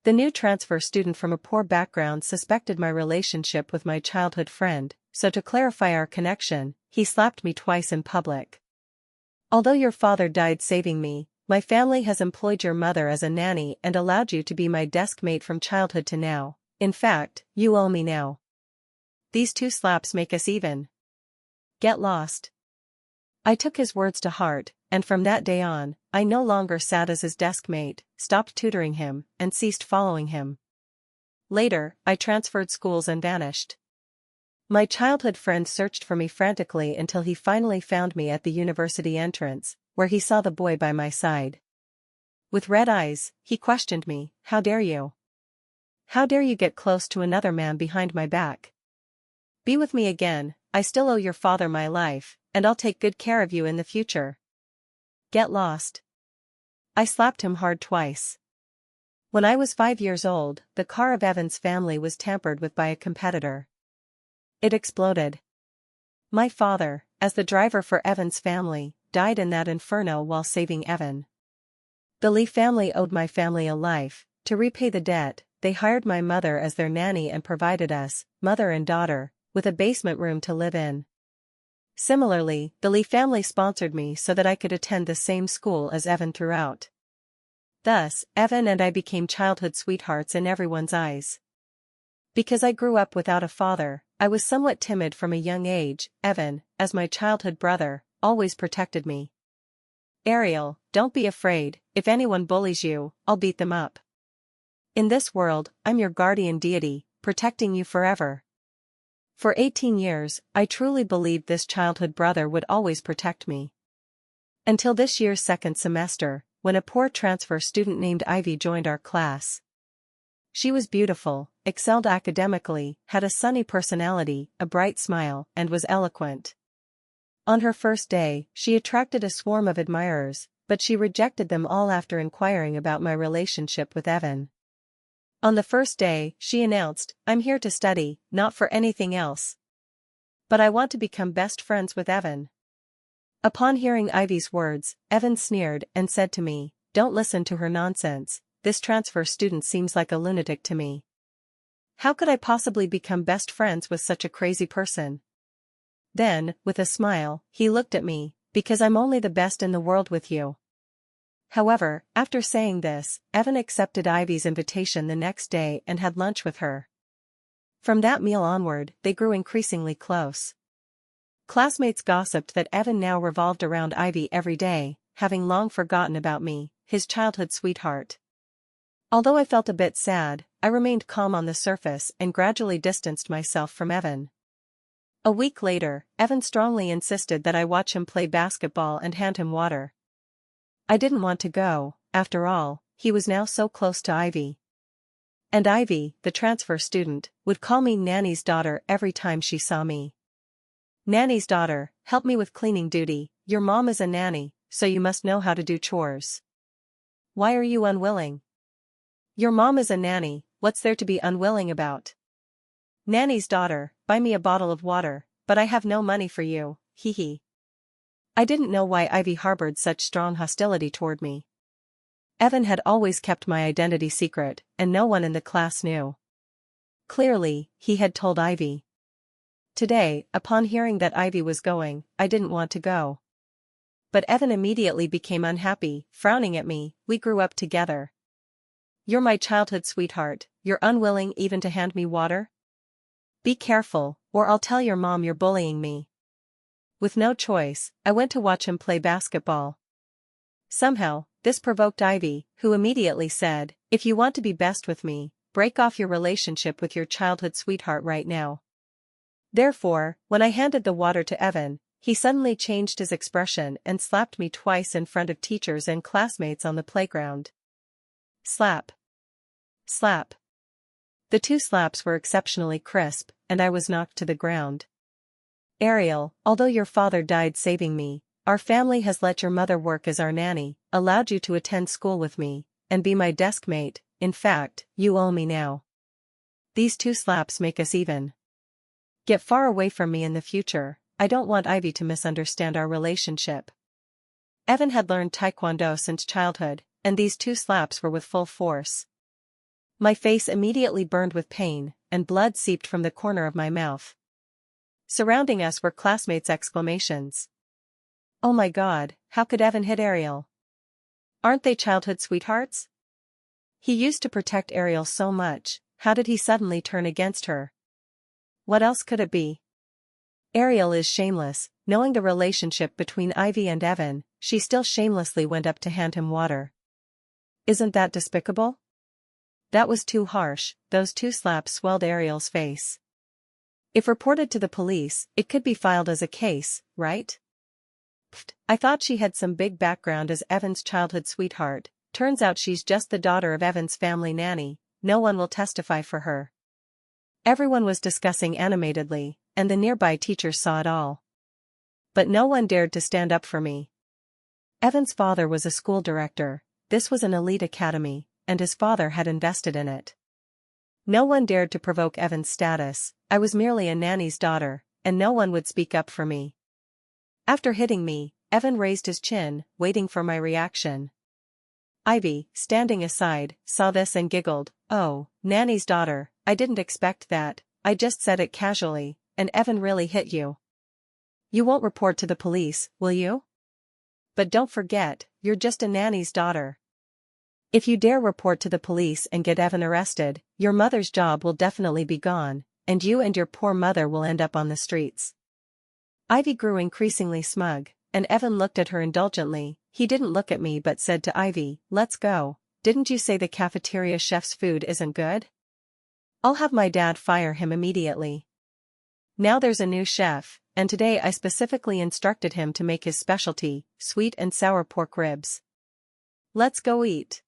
The new transfer student from a poor background suspected my relationship with my childhood friend, so to clarify our connection, he slapped me twice in public. Although your father died saving me, my family has employed your mother as a nanny and allowed you to be my desk mate from childhood to now. In fact, you owe me now. These 2 slaps make us even. Get lost. I took his words to heart, and from that day on, I no longer sat as his desk mate, stopped tutoring him, and ceased following him. Later, I transferred schools and vanished. My childhood friend searched for me frantically until he finally found me at the university entrance, where he saw the boy by my side. With red eyes, he questioned me, "How dare you? How dare you get close to another man behind my back? Be with me again, I still owe your father my life, and I'll take good care of you in the future. Get lost." I slapped him hard twice. When I was 5 years old, the car of Evan's family was tampered with by a competitor. It exploded. My father, as the driver for Evan's family, died in that inferno while saving Evan. The Lee family owed my family a life. To repay the debt, they hired my mother as their nanny and provided us, mother and daughter, with a basement room to live in. Similarly, the Lee family sponsored me so that I could attend the same school as Evan throughout. Thus, Evan and I became childhood sweethearts in everyone's eyes. Because I grew up without a father, I was somewhat timid from a young age. Evan, as my childhood brother, always protected me. "Ariel, don't be afraid, if anyone bullies you, I'll beat them up. In this world, I'm your guardian deity, protecting you forever." For 18 years, I truly believed this childhood brother would always protect me. Until this year's second semester, when a poor transfer student named Ivy joined our class. She was beautiful, excelled academically, had a sunny personality, a bright smile, and was eloquent. On her first day, she attracted a swarm of admirers, but she rejected them all after inquiring about my relationship with Evan. On the first day, she announced, "I'm here to study, not for anything else. But I want to become best friends with Evan." Upon hearing Ivy's words, Evan sneered and said to me, "Don't listen to her nonsense, this transfer student seems like a lunatic to me. How could I possibly become best friends with such a crazy person?" Then, with a smile, he looked at me, "Because I'm only the best in the world with you." However, after saying this, Evan accepted Ivy's invitation the next day and had lunch with her. From that meal onward, they grew increasingly close. Classmates gossiped that Evan now revolved around Ivy every day, having long forgotten about me, his childhood sweetheart. Although I felt a bit sad, I remained calm on the surface and gradually distanced myself from Evan. A week later, Evan strongly insisted that I watch him play basketball and hand him water. I didn't want to go, after all, he was now so close to Ivy. And Ivy, the transfer student, would call me Nanny's daughter every time she saw me. "Nanny's daughter, help me with cleaning duty, your mom is a nanny, so you must know how to do chores. Why are you unwilling? Your mom is a nanny, what's there to be unwilling about? Nanny's daughter, buy me a bottle of water, but I have no money for you, hee hee." I didn't know why Ivy harbored such strong hostility toward me. Evan had always kept my identity secret, and no one in the class knew. Clearly, he had told Ivy. Today, upon hearing that Ivy was going, I didn't want to go. But Evan immediately became unhappy, frowning at me. "We grew up together. You're my childhood sweetheart, you're unwilling even to hand me water? Be careful, or I'll tell your mom you're bullying me." With no choice, I went to watch him play basketball. Somehow, this provoked Ivy, who immediately said, "If you want to be best with me, break off your relationship with your childhood sweetheart right now." Therefore, when I handed the water to Evan, he suddenly changed his expression and slapped me twice in front of teachers and classmates on the playground. Slap. Slap. The 2 slaps were exceptionally crisp, and I was knocked to the ground. "Ariel, although your father died saving me, our family has let your mother work as our nanny, allowed you to attend school with me, and be my desk mate. In fact, you owe me now. These 2 slaps make us even. Get far away from me in the future, I don't want Ivy to misunderstand our relationship." Evan had learned Taekwondo since childhood, and these 2 slaps were with full force. My face immediately burned with pain, and blood seeped from the corner of my mouth. Surrounding us were classmates' exclamations. "Oh my God, how could Evan hit Ariel? Aren't they childhood sweethearts? He used to protect Ariel so much, how did he suddenly turn against her? What else could it be?" Ariel is shameless. Knowing the relationship between Ivy and Evan, she still shamelessly went up to hand him water. Isn't that despicable? That was too harsh. Those two slaps swelled Ariel's face. If reported to the police, it could be filed as a case, right? Pfft, I thought she had some big background as Evan's childhood sweetheart. Turns out she's just the daughter of Evan's family nanny. No one will testify for her. Everyone was discussing animatedly, and the nearby teachers saw it all. But no one dared to stand up for me. Evan's father was a school director. This was an elite academy, and his father had invested in it. No one dared to provoke Evan's status. I was merely a nanny's daughter, and no one would speak up for me. After hitting me, Evan raised his chin, waiting for my reaction. Ivy, standing aside, saw this and giggled. "Oh, nanny's daughter, I didn't expect that. I just said it casually, and Evan really hit you. You won't report to the police, will you? But don't forget, you're just a nanny's daughter. If you dare report to the police and get Evan arrested, your mother's job will definitely be gone, and you and your poor mother will end up on the streets." Ivy grew increasingly smug, and Evan looked at her indulgently. He didn't look at me but said to Ivy, "Let's go. Didn't you say the cafeteria chef's food isn't good? I'll have my dad fire him immediately. Now there's a new chef, and today I specifically instructed him to make his specialty, sweet and sour pork ribs. Let's go eat."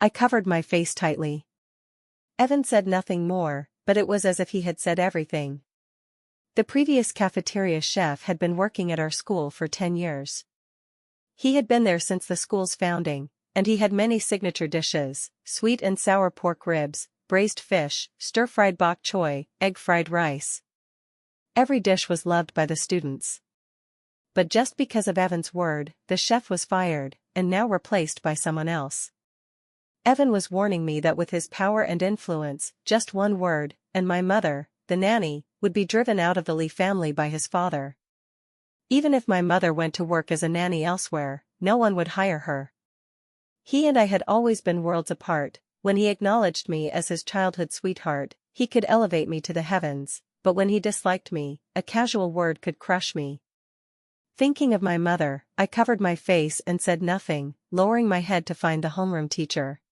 I covered my face tightly. Evan said nothing more, but it was as if he had said everything. The previous cafeteria chef had been working at our school for 10 years. He had been there since the school's founding, and he had many signature dishes: sweet and sour pork ribs, braised fish, stir-fried bok choy, egg-fried rice. Every dish was loved by the students. But just because of Evan's word, the chef was fired, and now replaced by someone else. Evan was warning me that with his power and influence, just one word, and my mother, the nanny, would be driven out of the Lee family by his father. Even if my mother went to work as a nanny elsewhere, no one would hire her. He and I had always been worlds apart. When he acknowledged me as his childhood sweetheart, he could elevate me to the heavens, but when he disliked me, a casual word could crush me. Thinking of my mother, I covered my face and said nothing, lowering my head to find the homeroom teacher.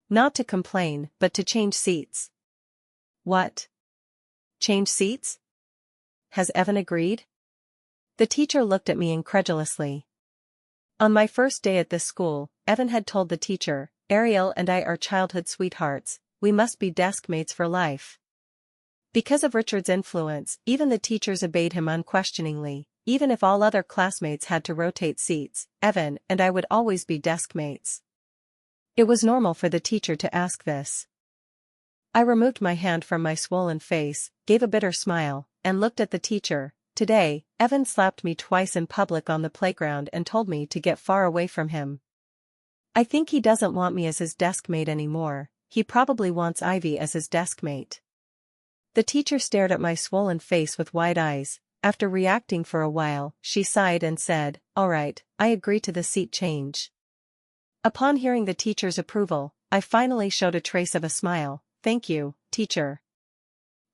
Not to complain, but to change seats. What? Change seats? Has Evan agreed? The teacher looked at me incredulously. On my first day at this school, Evan had told the teacher, "Ariel and I are childhood sweethearts, we must be desk mates for life." Because of Richard's influence, even the teachers obeyed him unquestioningly. Even if all other classmates had to rotate seats, Evan and I would always be desk mates. It was normal for the teacher to ask this. I removed my hand from my swollen face, gave a bitter smile, and looked at the teacher. Today, Evan slapped me twice in public on the playground and told me to get far away from him. I think he doesn't want me as his desk mate anymore. He probably wants Ivy as his desk mate. The teacher stared at my swollen face with wide eyes. After reacting for a while, she sighed and said, "All right, I agree to the seat change." Upon hearing the teacher's approval, I finally showed a trace of a smile. "Thank you, teacher."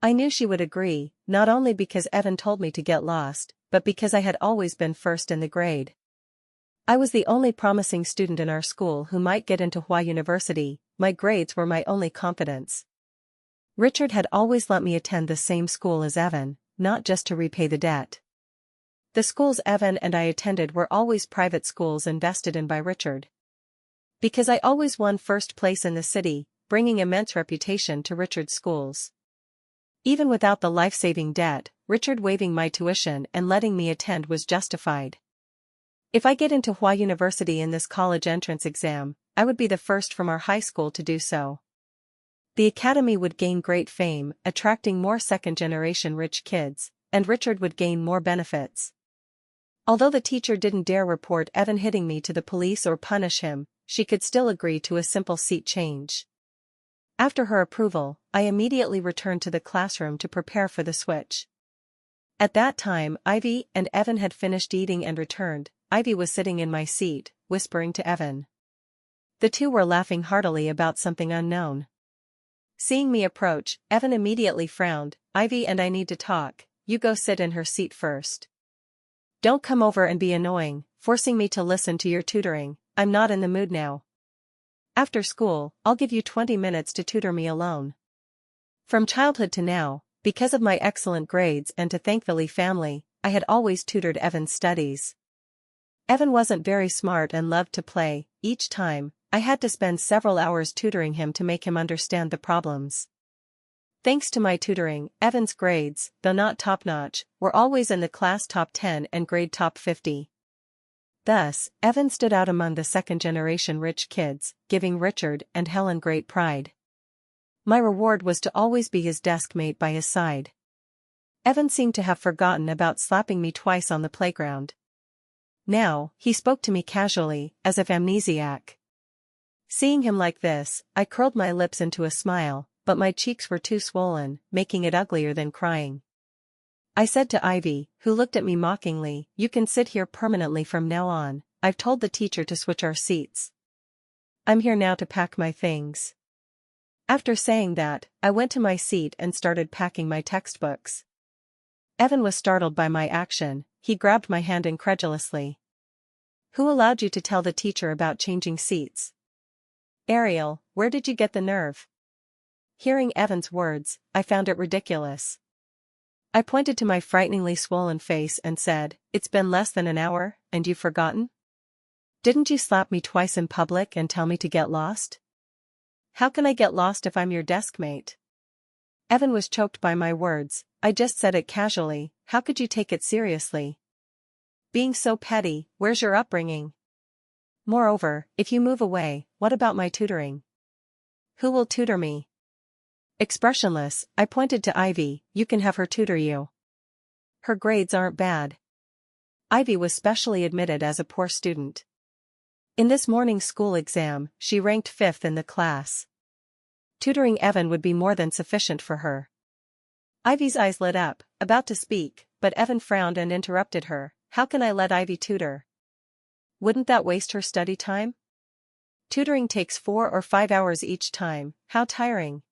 I knew she would agree, not only because Evan told me to get lost, but because I had always been first in the grade. I was the only promising student in our school who might get into Hua University. My grades were my only confidence. Richard had always let me attend the same school as Evan, not just to repay the debt. The schools Evan and I attended were always private schools invested in by Richard. Because I always won first place in the city, bringing immense reputation to Richard's schools. Even without the life-saving debt, Richard waiving my tuition and letting me attend was justified. If I get into Hua University in this college entrance exam, I would be the first from our high school to do so. The academy would gain great fame, attracting more second-generation rich kids, and Richard would gain more benefits. Although the teacher didn't dare report Evan hitting me to the police or punish him, she could still agree to a simple seat change. After her approval, I immediately returned to the classroom to prepare for the switch. At that time, Ivy and Evan had finished eating and returned. Ivy was sitting in my seat, whispering to Evan. The two were laughing heartily about something unknown. Seeing me approach, Evan immediately frowned. Ivy and I need to talk, you go sit in her seat first. Don't come over and be annoying, forcing me to listen to your tutoring, I'm not in the mood now. After school, I'll give you 20 minutes to tutor me alone. From childhood to now, because of my excellent grades and to thank the Lee family, I had always tutored Evan's studies. Evan wasn't very smart and loved to play. Each time, I had to spend several hours tutoring him to make him understand the problems. Thanks to my tutoring, Evan's grades, though not top-notch, were always in the class top 10 and grade top 50. Thus, Evan stood out among the second-generation rich kids, giving Richard and Helen great pride. My reward was to always be his desk mate by his side. Evan seemed to have forgotten about slapping me twice on the playground. Now, he spoke to me casually, as if amnesiac. Seeing him like this, I curled my lips into a smile, but my cheeks were too swollen, making it uglier than crying. I said to Ivy, who looked at me mockingly, you can sit here permanently from now on, I've told the teacher to switch our seats. I'm here now to pack my things. After saying that, I went to my seat and started packing my textbooks. Evan was startled by my action, he grabbed my hand incredulously. Who allowed you to tell the teacher about changing seats? Ariel, where did you get the nerve? Hearing Evan's words, I found it ridiculous. I pointed to my frighteningly swollen face and said, it's been less than an hour, and you've forgotten? Didn't you slap me twice in public and tell me to get lost? How can I get lost if I'm your desk mate? Evan was choked by my words. I just said it casually, how could you take it seriously? Being so petty, where's your upbringing? Moreover, if you move away, what about my tutoring? Who will tutor me? Expressionless, I pointed to Ivy, you can have her tutor you. Her grades aren't bad. Ivy was specially admitted as a poor student. In this morning's school exam, she ranked 5th in the class. Tutoring Evan would be more than sufficient for her. Ivy's eyes lit up, about to speak, but Evan frowned and interrupted her. How can I let Ivy tutor? Wouldn't that waste her study time? Tutoring takes 4 or 5 hours each time, how tiring.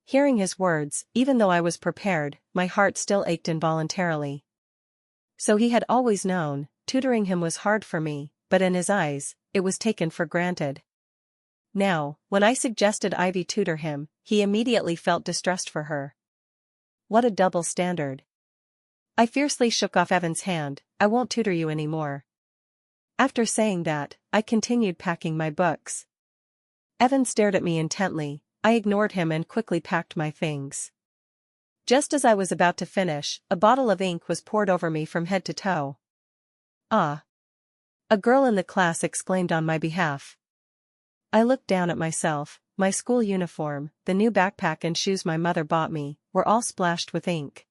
Hearing his words, even though I was prepared, my heart still ached involuntarily. So he had always known, tutoring him was hard for me, but in his eyes, it was taken for granted. Now, when I suggested Ivy tutor him, he immediately felt distressed for her. What a double standard. I fiercely shook off Evan's hand, I won't tutor you anymore. After saying that, I continued packing my books. Evan stared at me intently, I ignored him and quickly packed my things. Just as I was about to finish, a bottle of ink was poured over me from head to toe. Ah! A girl in the class exclaimed on my behalf. I looked down at myself, my school uniform, the new backpack and shoes my mother bought me, were all splashed with ink.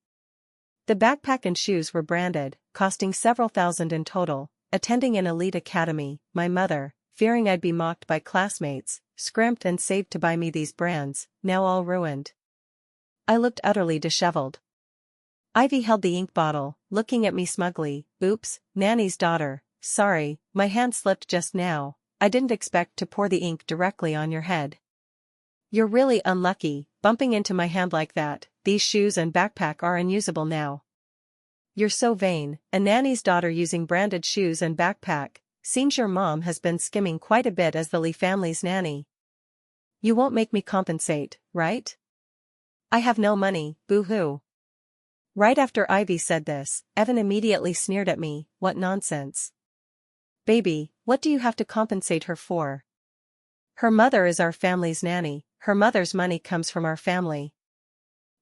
The backpack and shoes were branded, costing several thousand in total. Attending an elite academy, my mother, fearing I'd be mocked by classmates, scrimped and saved to buy me these brands, now all ruined. I looked utterly disheveled. Ivy held the ink bottle, looking at me smugly. Oops, Nanny's daughter, sorry, my hand slipped just now, I didn't expect to pour the ink directly on your head. You're really unlucky, bumping into my hand like that, these shoes and backpack are unusable now. You're so vain, a nanny's daughter using branded shoes and backpack, seems your mom has been skimming quite a bit as the Lee family's nanny. You won't make me compensate, right? I have no money, boo-hoo. Right after Ivy said this, Evan immediately sneered at me, what nonsense. Baby, what do you have to compensate her for? Her mother is our family's nanny, her mother's money comes from our family.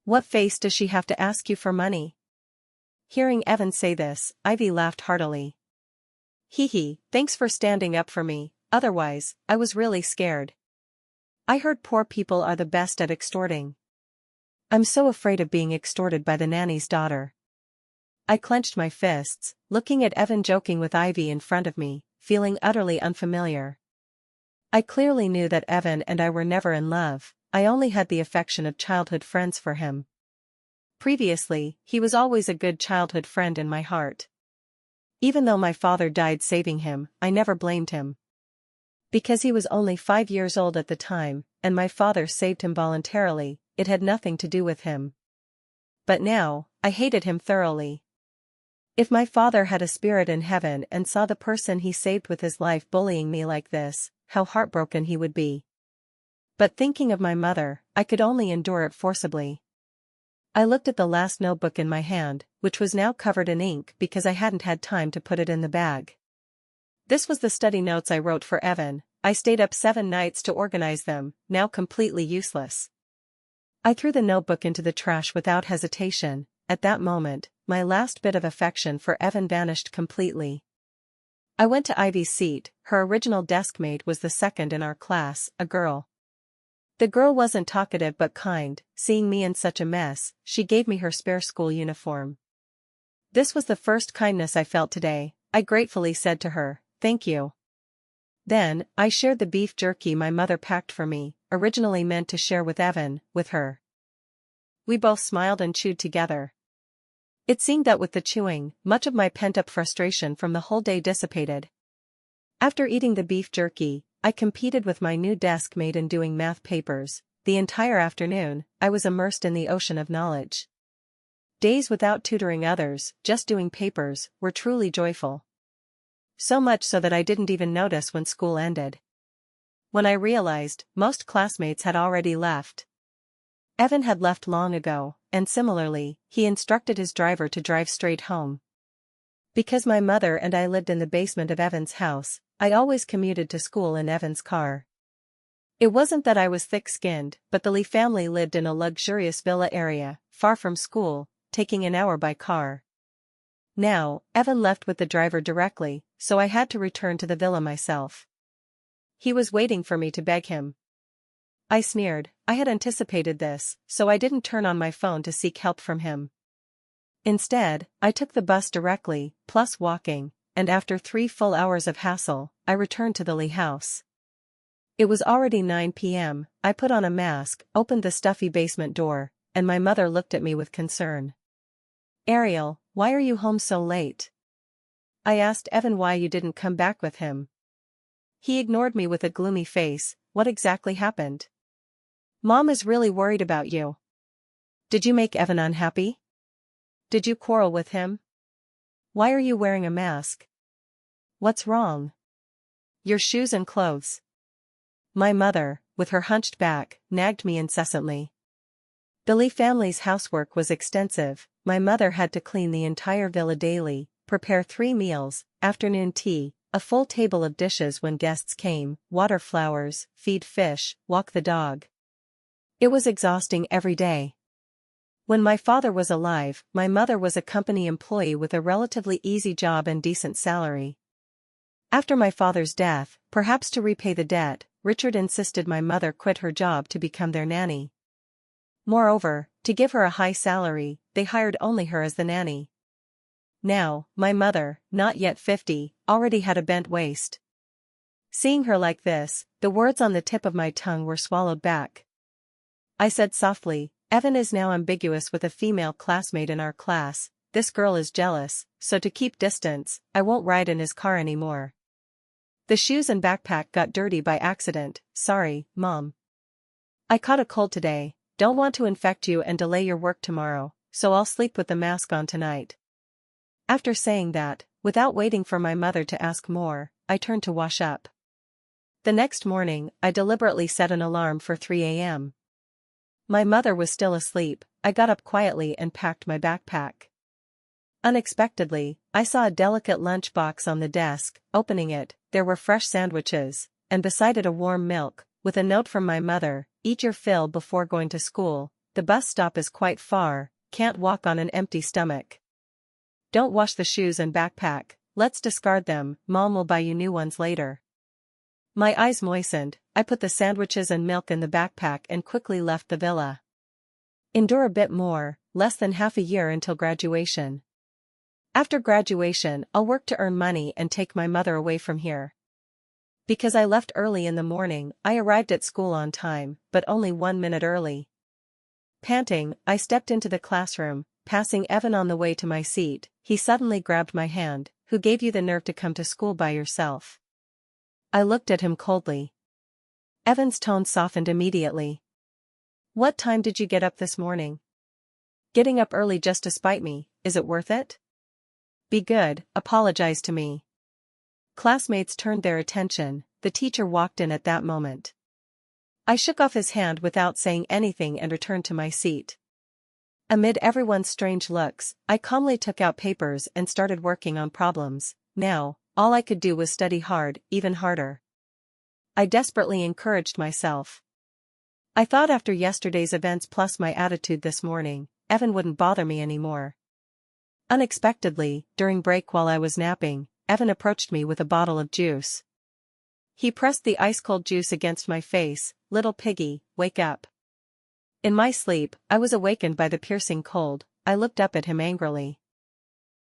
What face does she have to ask you for money? Hearing Evan say this, Ivy laughed heartily. Hee hee, thanks for standing up for me, otherwise, I was really scared. I heard poor people are the best at extorting. I'm so afraid of being extorted by the nanny's daughter. I clenched my fists, looking at Evan joking with Ivy in front of me, feeling utterly unfamiliar. I clearly knew that Evan and I were never in love, I only had the affection of childhood friends for him. Previously, he was always a good childhood friend in my heart. Even though my father died saving him, I never blamed him. Because he was only 5 years old at the time, and my father saved him voluntarily, it had nothing to do with him. But now, I hated him thoroughly. If my father had a spirit in heaven and saw the person he saved with his life bullying me like this, how heartbroken he would be. But thinking of my mother, I could only endure it forcibly. I looked at the last notebook in my hand, which was now covered in ink because I hadn't had time to put it in the bag. This was the study notes I wrote for Evan. I stayed up 7 nights to organize them, now completely useless. I threw the notebook into the trash without hesitation. At that moment, my last bit of affection for Evan vanished completely. I went to Ivy's seat. Her original deskmate was the second in our class, a girl. The girl wasn't talkative but kind. Seeing me in such a mess, she gave me her spare school uniform. This was the first kindness I felt today. I gratefully said to her, "Thank you." Then, I shared the beef jerky my mother packed for me, originally meant to share with Evan, with her. We both smiled and chewed together. It seemed that with the chewing, much of my pent-up frustration from the whole day dissipated. After eating the beef jerky, I competed with my new desk mate in doing math papers. The entire afternoon, I was immersed in the ocean of knowledge. Days without tutoring others, just doing papers, were truly joyful. So much so that I didn't even notice when school ended. When I realized, most classmates had already left. Evan had left long ago, and similarly, he instructed his driver to drive straight home. Because my mother and I lived in the basement of Evan's house, I always commuted to school in Evan's car. It wasn't that I was thick-skinned, but the Lee family lived in a luxurious villa area, far from school, taking an hour by car. Now, Evan left with the driver directly, so I had to return to the villa myself. He was waiting for me to beg him. I sneered. I had anticipated this, so I didn't turn on my phone to seek help from him. Instead, I took the bus directly, plus walking, and after 3 full hours of hassle, I returned to the Lee house. It was already 9 p.m., I put on a mask, opened the stuffy basement door, and my mother looked at me with concern. "Ariel, why are you home so late?" I asked Evan why you didn't come back with him. He ignored me with a gloomy face. What exactly happened? "Mom is really worried about you." "Did you make Evan unhappy? Did you quarrel with him? Why are you wearing a mask? What's wrong?" "Your shoes and clothes." My mother, with her hunched back, nagged me incessantly. The Lee family's housework was extensive. My mother had to clean the entire villa daily, prepare 3 meals, afternoon tea, a full table of dishes when guests came, water flowers, feed fish, walk the dog. It was exhausting every day. When my father was alive, my mother was a company employee with a relatively easy job and decent salary. After my father's death, perhaps to repay the debt, Richard insisted my mother quit her job to become their nanny. Moreover, to give her a high salary, they hired only her as the nanny. Now, my mother, not yet 50, already had a bent waist. Seeing her like this, the words on the tip of my tongue were swallowed back. I said softly, "Evan is now ambiguous with a female classmate in our class. This girl is jealous, so to keep distance, I won't ride in his car anymore. The shoes and backpack got dirty by accident, sorry, Mom. I caught a cold today, don't want to infect you and delay your work tomorrow, so I'll sleep with the mask on tonight." After saying that, without waiting for my mother to ask more, I turned to wash up. The next morning, I deliberately set an alarm for 3 a.m. My mother was still asleep. I got up quietly and packed my backpack. Unexpectedly, I saw a delicate lunch box on the desk. Opening it, there were fresh sandwiches, and beside it a warm milk, with a note from my mother, "Eat your fill before going to school, the bus stop is quite far, can't walk on an empty stomach. Don't wash the shoes and backpack, let's discard them, Mom will buy you new ones later." My eyes moistened. I put the sandwiches and milk in the backpack and quickly left the villa. Endure a bit more, less than half a year until graduation. After graduation, I'll work to earn money and take my mother away from here. Because I left early in the morning, I arrived at school on time, but only 1 minute early. Panting, I stepped into the classroom, passing Evan on the way to my seat. He suddenly grabbed my hand. Who gave you the nerve to come to school by yourself? I looked at him coldly. Evan's tone softened immediately. What time did you get up this morning? Getting up early just to spite me, is it worth it? Be good, apologize to me. Classmates turned their attention. The teacher walked in at that moment. I shook off his hand without saying anything and returned to my seat. Amid everyone's strange looks, I calmly took out papers and started working on problems. Now, all I could do was study hard, even harder. I desperately encouraged myself. I thought after yesterday's events plus my attitude this morning, Evan wouldn't bother me anymore. Unexpectedly, during break while I was napping, Evan approached me with a bottle of juice. He pressed the ice-cold juice against my face. Little piggy, wake up. In my sleep, I was awakened by the piercing cold. I looked up at him angrily.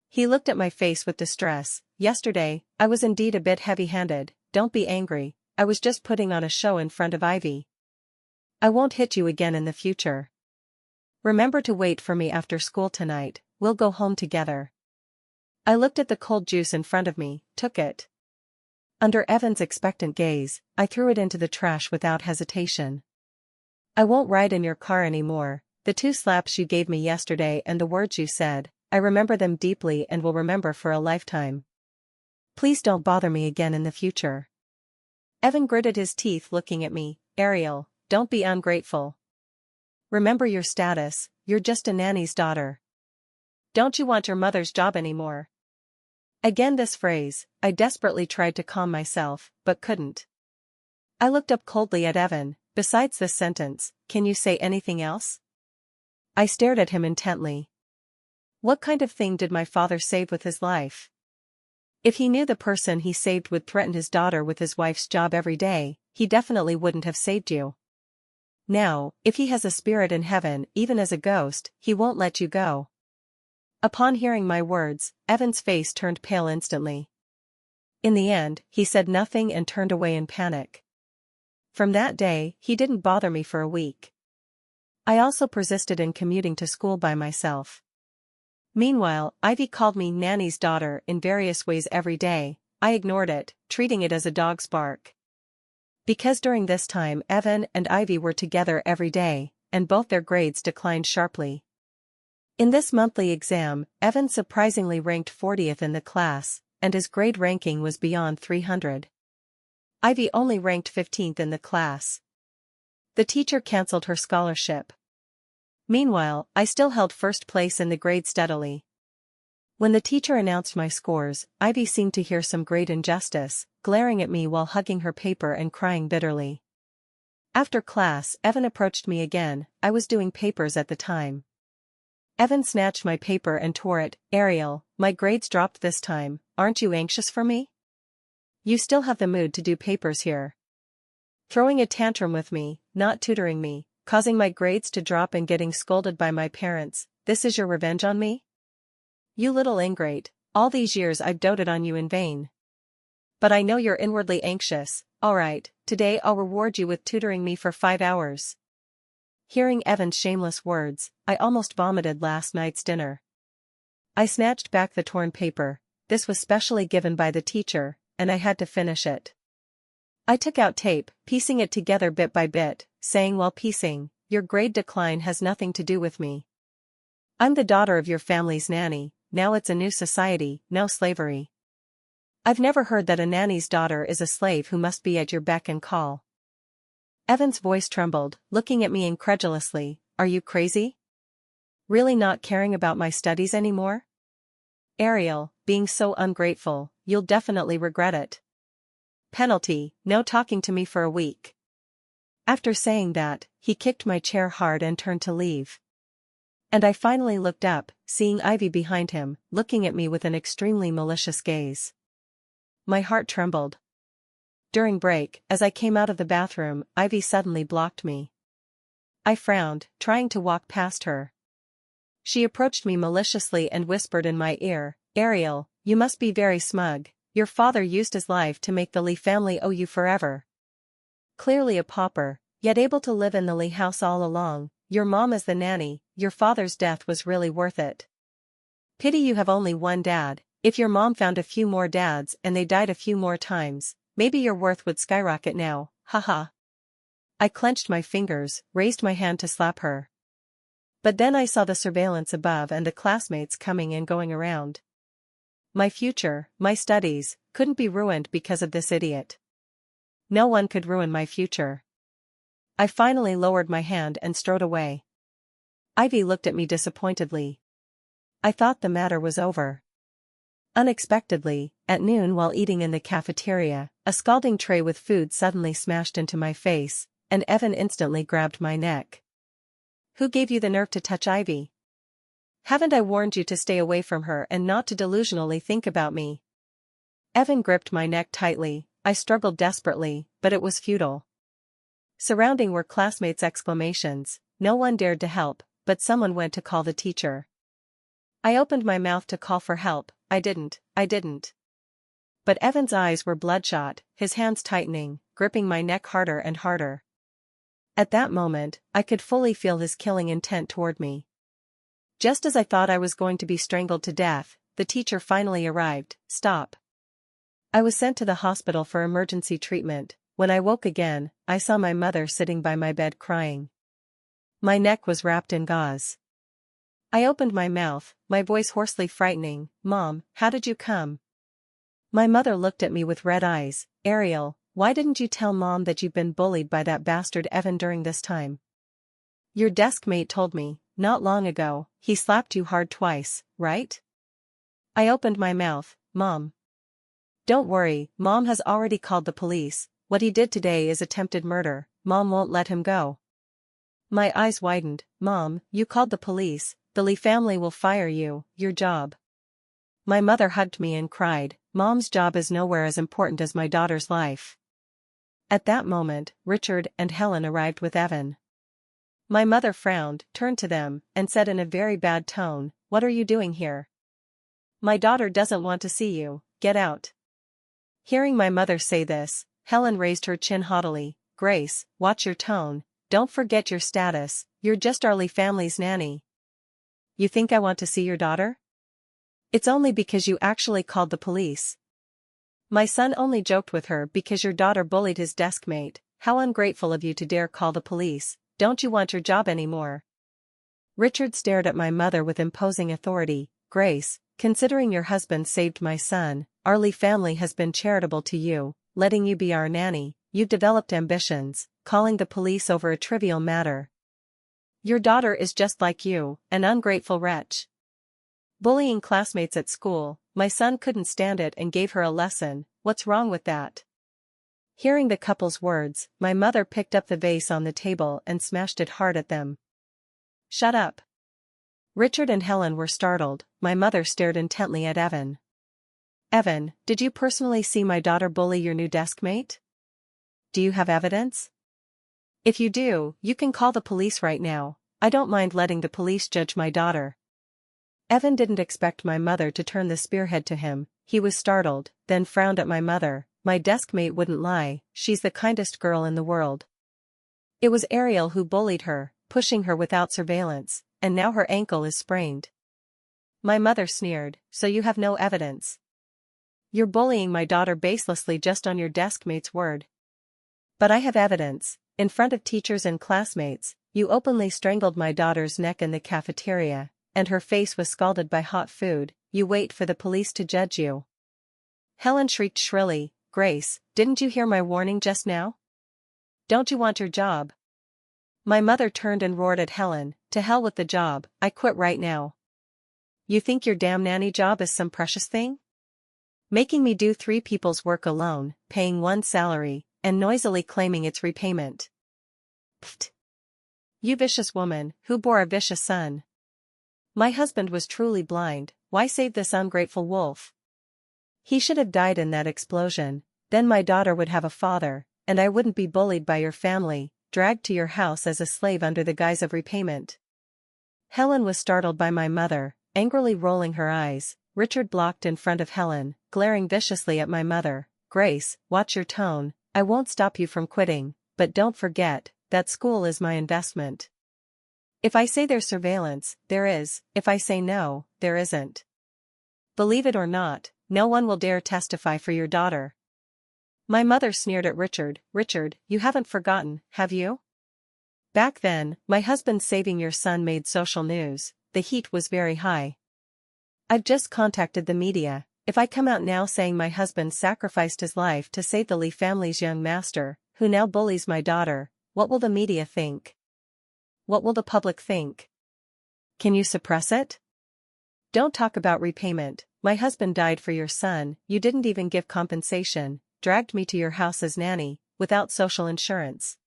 He looked at my face with distress. Yesterday, I was indeed a bit heavy-handed. Don't be angry, I was just putting on a show in front of Ivy. I won't hit you again in the future. Remember to wait for me after school tonight, we'll go home together. I looked at the cold juice in front of me, took it. Under Evan's expectant gaze, I threw it into the trash without hesitation. I won't ride in your car anymore. The 2 slaps you gave me yesterday and the words you said, I remember them deeply and will remember for a lifetime. Please don't bother me again in the future. Evan gritted his teeth looking at me. Ariel, don't be ungrateful. Remember your status, you're just a nanny's daughter. Don't you want your mother's job anymore? Again this phrase. I desperately tried to calm myself, but couldn't. I looked up coldly at Evan. Besides this sentence, can you say anything else? I stared at him intently. What kind of thing did my father save with his life? If he knew the person he saved would threaten his daughter with his wife's job every day, he definitely wouldn't have saved you. Now, if he has a spirit in heaven, even as a ghost, he won't let you go. Upon hearing my words, Evan's face turned pale instantly. In the end, he said nothing and turned away in panic. From that day, he didn't bother me for a week. I also persisted in commuting to school by myself. Meanwhile, Ivy called me nanny's daughter in various ways every day. I ignored it, treating it as a dog's bark. Because during this time Evan and Ivy were together every day, and both their grades declined sharply. In this monthly exam, Evan surprisingly ranked 40th in the class, and his grade ranking was beyond 300. Ivy only ranked 15th in the class. The teacher cancelled her scholarship. Meanwhile, I still held first place in the grade steadily. When the teacher announced my scores, Ivy seemed to hear some great injustice, glaring at me while hugging her paper and crying bitterly. After class, Evan approached me again. I was doing papers at the time. Evan snatched my paper and tore it. Ariel, my grades dropped this time, aren't you anxious for me? You still have the mood to do papers here. Throwing a tantrum with me, not tutoring me, causing my grades to drop and getting scolded by my parents, this is your revenge on me? You little ingrate, all these years I've doted on you in vain. But I know you're inwardly anxious. Alright, today I'll reward you with tutoring me for 5 hours. Hearing Evan's shameless words, I almost vomited last night's dinner. I snatched back the torn paper. This was specially given by the teacher, and I had to finish it. I took out tape, piecing it together bit by bit, saying while piecing, your grade decline has nothing to do with me. I'm the daughter of your family's nanny, now it's a new society, no slavery. I've never heard that a nanny's daughter is a slave who must be at your beck and call. Evan's voice trembled, looking at me incredulously. Are you crazy? Really not caring about my studies anymore? Ariel, being so ungrateful, you'll definitely regret it. Penalty, no talking to me for a week. After saying that, he kicked my chair hard and turned to leave. And I finally looked up, seeing Ivy behind him, looking at me with an extremely malicious gaze. My heart trembled. During break, as I came out of the bathroom, Ivy suddenly blocked me. I frowned, trying to walk past her. She approached me maliciously and whispered in my ear, Ariel, you must be very smug, Your father used his life to make the Lee family owe you forever. Clearly a pauper, yet able to live in the Lee house all along, your mom as the nanny, your father's death was really worth it. Pity you have only one dad. If your mom found a few more dads and they died a few more times, maybe your worth would skyrocket now, haha. I clenched my fingers, raised my hand to slap her. But then I saw the surveillance above and the classmates coming and going around. My future, my studies, couldn't be ruined because of this idiot. No one could ruin my future. I finally lowered my hand and strode away. Ivy looked at me disappointedly. I thought the matter was over. Unexpectedly, at noon while eating in the cafeteria, a scalding tray with food suddenly smashed into my face, and Evan instantly grabbed my neck. Who gave you the nerve to touch Ivy? Haven't I warned you to stay away from her and not to delusionally think about me? Evan gripped my neck tightly. I struggled desperately, but it was futile. Surrounding were classmates' exclamations. No one dared to help, but someone went to call the teacher. I opened my mouth to call for help. I didn't. But Evan's eyes were bloodshot, his hands tightening, gripping my neck harder and harder. At that moment, I could fully feel his killing intent toward me. Just as I thought I was going to be strangled to death, the teacher finally arrived. Stop. I was sent to the hospital for emergency treatment. When I woke again, I saw my mother sitting by my bed crying. My neck was wrapped in gauze. I opened my mouth, my voice hoarsely frightening. Mom, how did you come? My mother looked at me with red eyes. Ariel, why didn't you tell Mom that you've been bullied by that bastard Evan during this time? Your desk mate told me, not long ago, he slapped you hard twice, right? I opened my mouth. Mom. Don't worry, Mom has already called the police. What he did today is attempted murder. Mom won't let him go. My eyes widened. Mom, you called the police. The Lee family will fire you, your job. My mother hugged me and cried. Mom's job is nowhere as important as my daughter's life. At that moment, Richard and Helen arrived with Evan. My mother frowned, turned to them, and said in a very bad tone, "What are you doing here? My daughter doesn't want to see you, get out." Hearing my mother say this, Helen raised her chin haughtily. Grace, watch your tone, don't forget your status, you're just our Lee family's nanny. You think I want to see your daughter? It's only because you actually called the police. My son only joked with her because your daughter bullied his desk mate. How ungrateful of you to dare call the police. Don't you want your job anymore? Richard stared at my mother with imposing authority. Grace, considering your husband saved my son, our Lee family has been charitable to you, letting you be our nanny. You've developed ambitions, calling the police over a trivial matter. Your daughter is just like you, an ungrateful wretch. Bullying classmates at school, my son couldn't stand it and gave her a lesson. What's wrong with that? Hearing the couple's words, my mother picked up the vase on the table and smashed it hard at them. Shut up. Richard and Helen were startled. My mother stared intently at Evan. Evan, did you personally see my daughter bully your new desk mate? Do you have evidence? If you do, you can call the police right now. I don't mind letting the police judge my daughter. Evan didn't expect my mother to turn the spearhead to him. He was startled, then frowned at my mother. My desk mate wouldn't lie, she's the kindest girl in the world. It was Ariel who bullied her, pushing her without surveillance, and now her ankle is sprained. My mother sneered, so you have no evidence. You're bullying my daughter baselessly just on your desk mate's word. But I have evidence. In front of teachers and classmates, you openly strangled my daughter's neck in the cafeteria, and her face was scalded by hot food. You wait for the police to judge you. Helen shrieked shrilly. Grace, didn't you hear my warning just now? Don't you want your job? My mother turned and roared at Helen. To hell with the job, I quit right now. You think your damn nanny job is some precious thing? Making me do 3 people's work alone, paying 1 salary, and noisily claiming its repayment. Pfft. You vicious woman, who bore a vicious son. My husband was truly blind. Why save this ungrateful wolf? He should have died in that explosion. Then my daughter would have a father, and I wouldn't be bullied by your family, dragged to your house as a slave under the guise of repayment. Helen was startled by my mother, angrily rolling her eyes. Richard blocked in front of Helen. glaring viciously at my mother. "Grace, watch your tone. I won't stop you from quitting, but don't forget that school is my investment. If I say there's surveillance, there is. If I say no, there isn't. Believe it or not, no one will dare testify for your daughter." My mother sneered at Richard. "Richard, you haven't forgotten, have you? Back then, my husband saving your son made social news. The heat was very high. I've just contacted the media. If I come out now saying my husband sacrificed his life to save the Lee family's young master, who now bullies my daughter, what will the media think? What will the public think? Can you suppress it? Don't talk about repayment. My husband died for your son, you didn't even give compensation, dragged me to your house as nanny, without social insurance.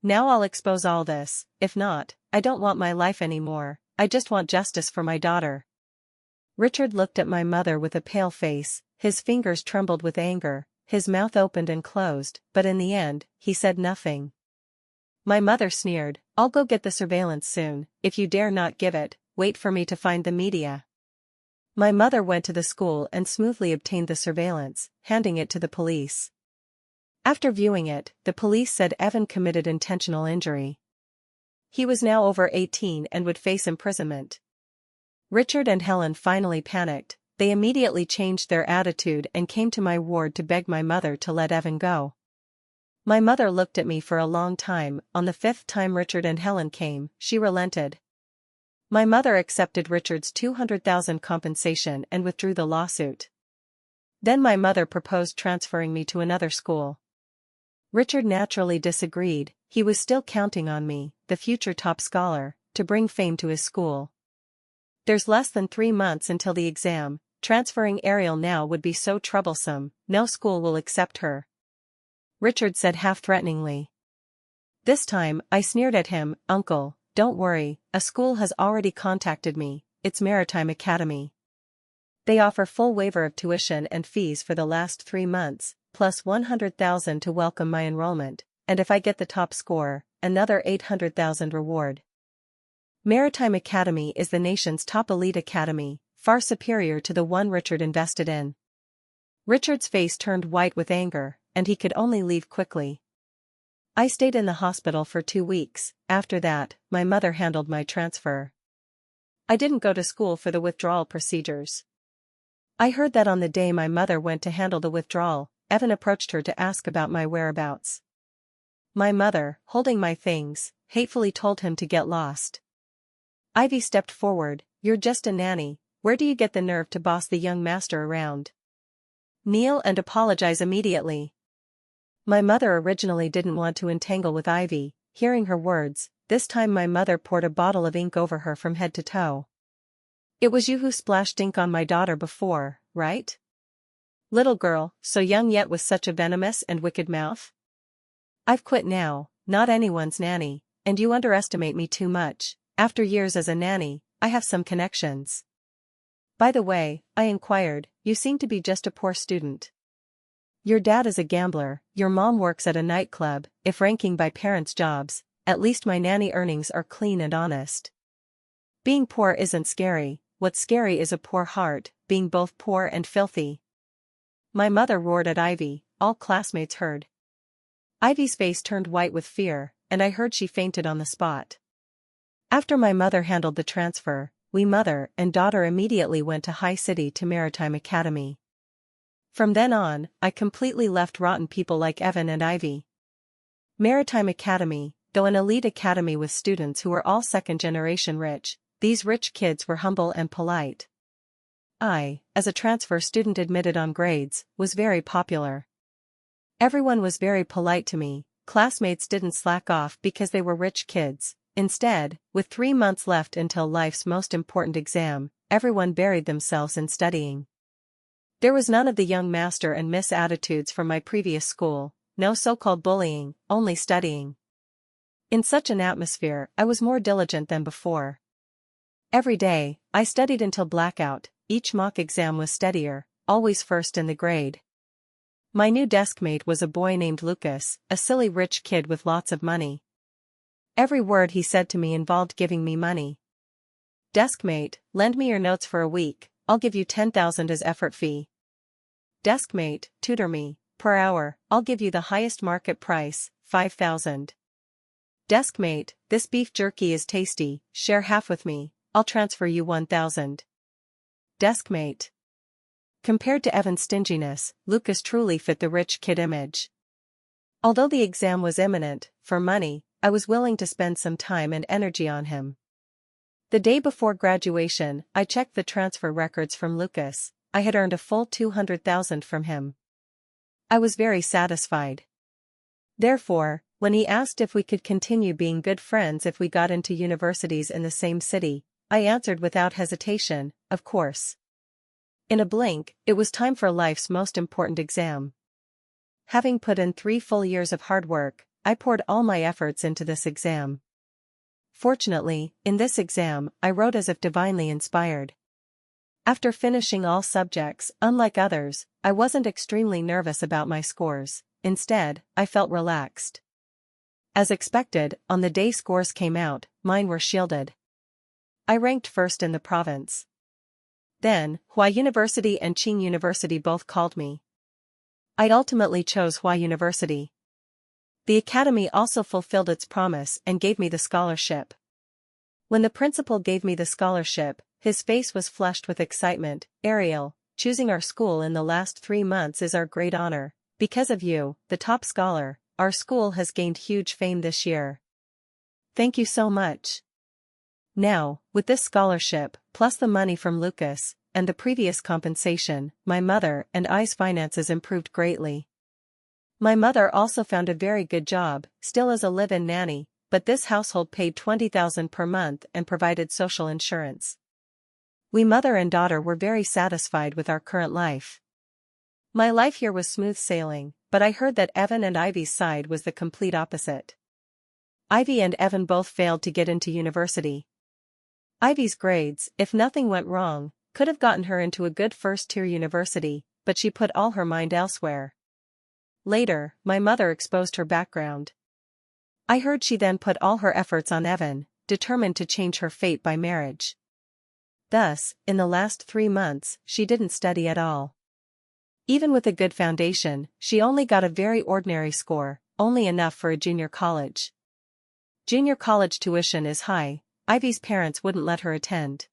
Now I'll expose all this. If not, I don't want my life anymore, I just want justice for my daughter." Richard looked at my mother with a pale face, his fingers trembled with anger, his mouth opened and closed, but in the end, he said nothing. My mother sneered, "I'll go get the surveillance soon. If you dare not give it, wait for me to find the media." My mother went to the school and smoothly obtained the surveillance, handing it to the police. After viewing it, the police said Evan committed intentional injury. He was now over 18 and would face imprisonment. Richard and Helen finally panicked. They immediately changed their attitude and came to my ward to beg my mother to let Evan go. My mother looked at me for a long time. On the 5th time Richard and Helen came, she relented. My mother accepted Richard's $200,000 compensation and withdrew the lawsuit. Then my mother proposed transferring me to another school. Richard naturally disagreed. He was still counting on me, the future top scholar, to bring fame to his school. "There's less than 3 months until the exam. Transferring Ariel now would be so troublesome, no school will accept her," Richard said half-threateningly. This time, I sneered at him. "Uncle, don't worry, a school has already contacted me, it's Maritime Academy. They offer full waiver of tuition and fees for the last 3 months, plus $100,000 to welcome my enrollment, and if I get the top score, another $800,000 reward. Maritime Academy is the nation's top elite academy, far superior to the one Richard invested in." Richard's face turned white with anger, and he could only leave quickly. I stayed in the hospital for 2 weeks. After that, my mother handled my transfer. I didn't go to school for the withdrawal procedures. I heard that on the day my mother went to handle the withdrawal, Evan approached her to ask about my whereabouts. My mother, holding my things, hatefully told him to get lost. Ivy stepped forward. "You're just a nanny, where do you get the nerve to boss the young master around? Kneel and apologize immediately." My mother originally didn't want to entangle with Ivy. Hearing her words, this time my mother poured a bottle of ink over her from head to toe. "It was you who splashed ink on my daughter before, right? Little girl, so young yet with such a venomous and wicked mouth? I've quit now, not anyone's nanny, and you underestimate me too much. After years as a nanny, I have some connections. By the way," I inquired, "you seem to be just a poor student. Your dad is a gambler, your mom works at a nightclub. If ranking by parents' jobs, at least my nanny earnings are clean and honest. Being poor isn't scary, what's scary is a poor heart, being both poor and filthy." My mother roared at Ivy. All classmates heard. Ivy's face turned white with fear, and I heard she fainted on the spot. After my mother handled the transfer, we mother and daughter immediately went to High City to Maritime Academy. From then on, I completely left rotten people like Evan and Ivy. Maritime Academy, though an elite academy with students who were all second-generation rich, these rich kids were humble and polite. I, as a transfer student admitted on grades, was very popular. Everyone was very polite to me. Classmates didn't slack off because they were rich kids. Instead, with 3 months left until life's most important exam, everyone buried themselves in studying. There was none of the young master and miss attitudes from my previous school, no so-called bullying, only studying. In such an atmosphere, I was more diligent than before. Every day, I studied until blackout. Each mock exam was steadier, always first in the grade. My new deskmate was a boy named Lucas, a silly rich kid with lots of money. Every word he said to me involved giving me money. "Deskmate, lend me your notes for a week, I'll give you $10,000 as effort fee." Deskmate, tutor me, per hour, I'll give you the highest market price, 5,000. Deskmate, this beef jerky is tasty, share half with me, I'll transfer you 1,000. Deskmate. Compared to Evan's stinginess, Lucas truly fit the rich kid image. Although the exam was imminent, for money, I was willing to spend some time and energy on him. The day before graduation, I checked the transfer records from Lucas. I had earned a full 200,000 from him. I was very satisfied. Therefore, when he asked if we could continue being good friends if we got into universities in the same city, I answered without hesitation, of course. In a blink, it was time for life's most important exam. Having put in 3 full years of hard work, I poured all my efforts into this exam. Fortunately, in this exam, I wrote as if divinely inspired. After finishing all subjects, unlike others, I wasn't extremely nervous about my scores. Instead, I felt relaxed. As expected, on the day scores came out, mine were shielded. I ranked first in the province. Then, Hua University and Qing University both called me. I ultimately chose Hua University. The academy also fulfilled its promise and gave me the scholarship. When the principal gave me the scholarship, his face was flushed with excitement. Ariel, choosing our school in the last 3 months is our great honor. Because of you, the top scholar, our school has gained huge fame this year. Thank you so much. Now, with this scholarship, plus the money from Lucas, and the previous compensation, my mother and I's finances improved greatly. My mother also found a very good job, still as a live-in nanny, but this household paid 20,000 per month and provided social insurance. We mother and daughter were very satisfied with our current life. My life here was smooth sailing, but I heard that Evan and Ivy's side was the complete opposite. Ivy and Evan both failed to get into university. Ivy's grades, if nothing went wrong, could have gotten her into a good first-tier university, but she put all her mind elsewhere. Later, my mother exposed her background. I heard she then put all her efforts on Evan, determined to change her fate by marriage. Thus, in the last 3 months, she didn't study at all. Even with a good foundation, she only got a very ordinary score, only enough for a junior college. Junior college tuition is high. Ivy's parents wouldn't let her attend.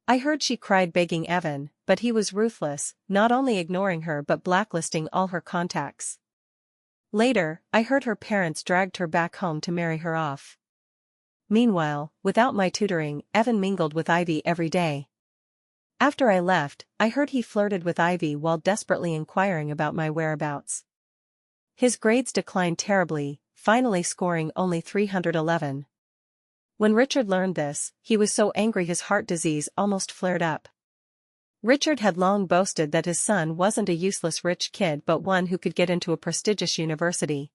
I heard she cried begging Evan, but he was ruthless, not only ignoring her but blacklisting all her contacts. Later, I heard her parents dragged her back home to marry her off. Meanwhile, without my tutoring, Evan mingled with Ivy every day. After I left, I heard he flirted with Ivy while desperately inquiring about my whereabouts. His grades declined terribly, finally scoring only 311. When Richard learned this, he was so angry his heart disease almost flared up. Richard had long boasted that his son wasn't a useless rich kid but one who could get into a prestigious university.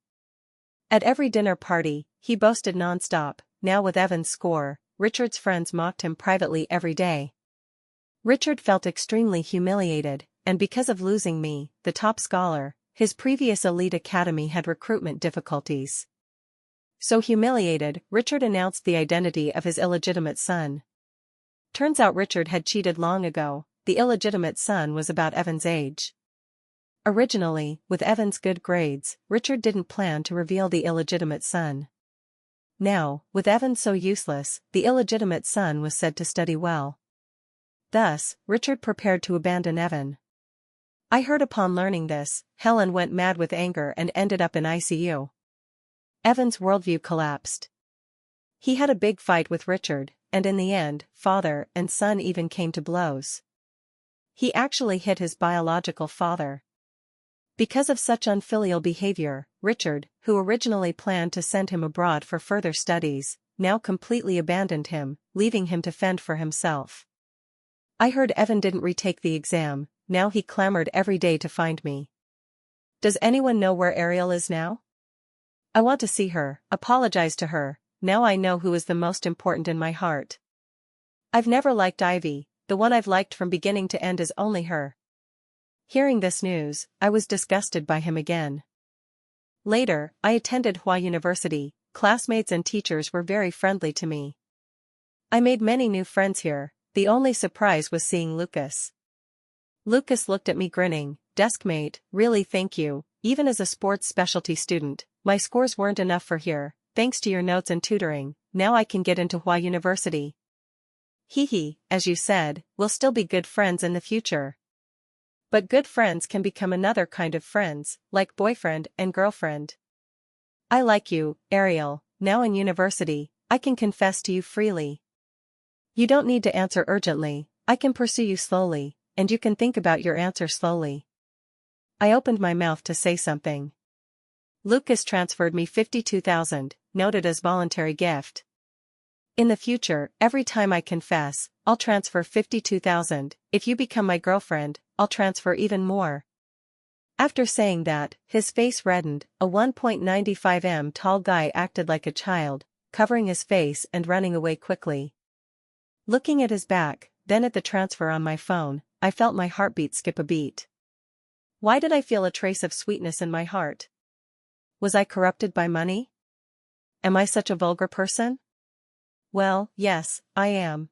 At every dinner party, he boasted nonstop. Now with Evan's score, Richard's friends mocked him privately every day. Richard felt extremely humiliated, and because of losing me, the top scholar, his previous elite academy had recruitment difficulties. So humiliated, Richard announced the identity of his illegitimate son. Turns out Richard had cheated long ago. The illegitimate son was about Evan's age. Originally, with Evan's good grades, Richard didn't plan to reveal the illegitimate son. Now, with Evan so useless, the illegitimate son was said to study well. Thus, Richard prepared to abandon Evan. I heard upon learning this, Helen went mad with anger and ended up in ICU. Evan's worldview collapsed. He had a big fight with Richard, and in the end, father and son even came to blows. He actually hit his biological father. Because of such unfilial behavior, Richard, who originally planned to send him abroad for further studies, now completely abandoned him, leaving him to fend for himself. I heard Evan didn't retake the exam. Now he clamored every day to find me. Does anyone know where Ariel is now? I want to see her, apologize to her. Now I know who is the most important in my heart. I've never liked Ivy, the one I've liked from beginning to end is only her. Hearing this news, I was disgusted by him again. Later, I attended Hua University. Classmates and teachers were very friendly to me. I made many new friends here. The only surprise was seeing Lucas. Lucas looked at me grinning. Deskmate, really thank you. Even as a sports specialty student, my scores weren't enough for here. Thanks to your notes and tutoring, now I can get into Hua University. Hee, as you said, we'll still be good friends in the future. But good friends can become another kind of friends, like boyfriend and girlfriend. I like you, Ariel. Now in university, I can confess to you freely. You don't need to answer urgently, I can pursue you slowly, and you can think about your answer slowly. I opened my mouth to say something. Lucas transferred me 52,000, noted as voluntary gift. In the future, every time I confess, I'll transfer 52,000, if you become my girlfriend, I'll transfer even more. After saying that, his face reddened. A 1.95 m tall guy acted like a child, covering his face and running away quickly. Looking at his back, then at the transfer on my phone, I felt my heartbeat skip a beat. Why did I feel a trace of sweetness in my heart? Was I corrupted by money? Am I such a vulgar person? Well, yes, I am.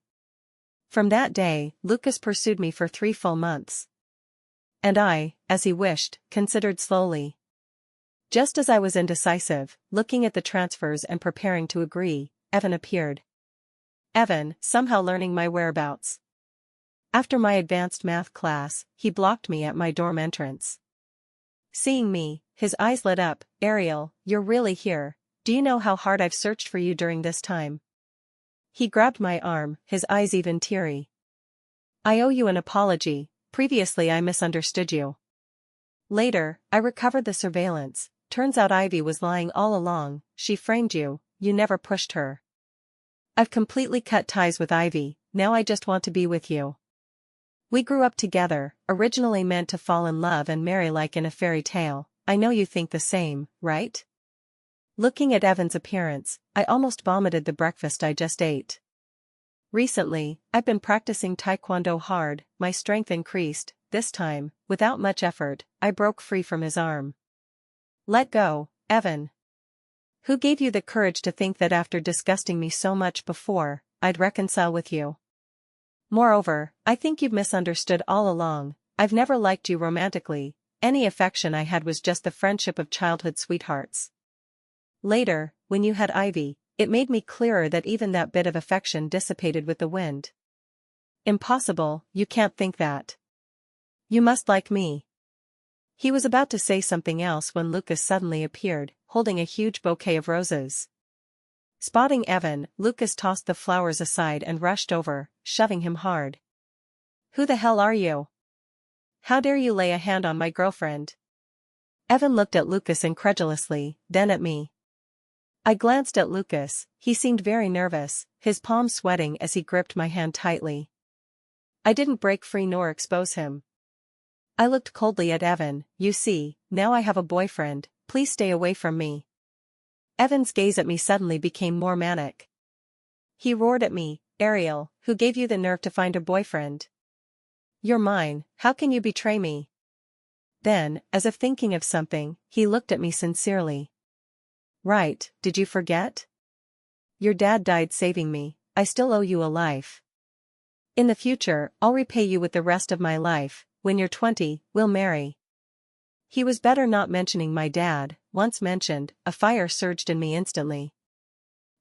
From that day, Lucas pursued me for 3 full months. And I, as he wished, considered slowly. Just as I was indecisive, looking at the transfers and preparing to agree, Evan appeared. Evan, somehow learning my whereabouts. After my advanced math class, he blocked me at my dorm entrance. Seeing me, his eyes lit up. Ariel, you're really here. Do you know how hard I've searched for you during this time? He grabbed my arm, his eyes even teary. I owe you an apology, previously I misunderstood you. Later, I recovered the surveillance. Turns out Ivy was lying all along. She framed you, you never pushed her. I've completely cut ties with Ivy, now I just want to be with you. We grew up together, originally meant to fall in love and marry like in a fairy tale. I know you think the same, right? Looking at Evan's appearance, I almost vomited the breakfast I just ate. Recently, I've been practicing Taekwondo hard, my strength increased. This time, without much effort, I broke free from his arm. Let go, Evan. Who gave you the courage to think that after disgusting me so much before, I'd reconcile with you? Moreover, I think you've misunderstood all along. I've never liked you romantically. Any affection I had was just the friendship of childhood sweethearts. Later, when you had Ivy, it made me clearer that even that bit of affection dissipated with the wind. Impossible, you can't think that. You must like me. He was about to say something else when Lucas suddenly appeared, holding a huge bouquet of roses. Spotting Evan, Lucas tossed the flowers aside and rushed over, shoving him hard. Who the hell are you? How dare you lay a hand on my girlfriend? Evan looked at Lucas incredulously, then at me. I glanced at Lucas, he seemed very nervous, his palms sweating as he gripped my hand tightly. I didn't break free nor expose him. I looked coldly at Evan. You see, now I have a boyfriend, please stay away from me. Evan's gaze at me suddenly became more manic. He roared at me, Ariel, who gave you the nerve to find a boyfriend? You're mine, how can you betray me? Then, as if thinking of something, he looked at me sincerely. Right, did you forget? Your dad died saving me, I still owe you a life. In the future, I'll repay you with the rest of my life. When you're 20, we'll marry. He was better not mentioning my dad. Once mentioned, a fire surged in me instantly.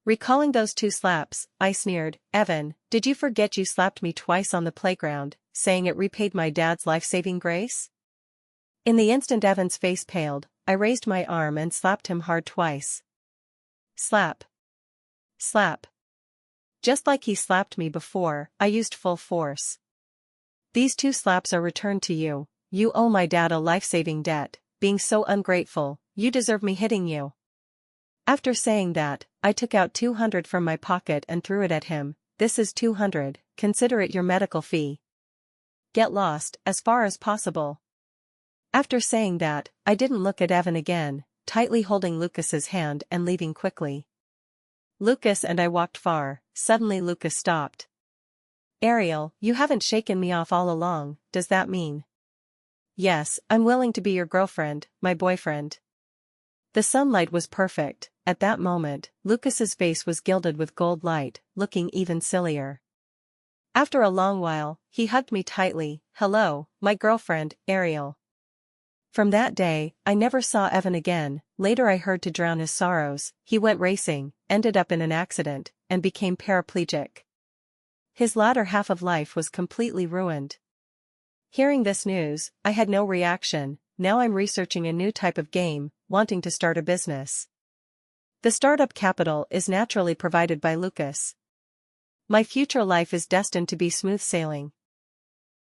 Recalling those 2 slaps, I sneered, Evan, did you forget you slapped me twice on the playground, saying it repaid my dad's life-saving grace? In the instant Evan's face paled, I raised my arm and slapped him hard twice. Slap. Slap. Just like he slapped me before, I used full force. These 2 slaps are returned to you. You owe my dad a life-saving debt. Being so ungrateful, you deserve me hitting you. After saying that, I took out 200 from my pocket and threw it at him. This is 200, consider it your medical fee. Get lost, as far as possible. After saying that, I didn't look at Evan again, tightly holding Lucas's hand and leaving quickly. Lucas and I walked far. Suddenly Lucas stopped. Ariel, you haven't shaken me off all along, does that mean? Yes, I'm willing to be your girlfriend, my boyfriend. The sunlight was perfect. At that moment, Lucas's face was gilded with gold light, looking even sillier. After a long while, he hugged me tightly. "Hello, my girlfriend, Ariel." From that day, I never saw Evan again. Later I heard to drown his sorrows, he went racing, ended up in an accident, and became paraplegic. His latter half of life was completely ruined. Hearing this news, I had no reaction. Now I'm researching a new type of game, wanting to start a business. The startup capital is naturally provided by Lucas. My future life is destined to be smooth sailing.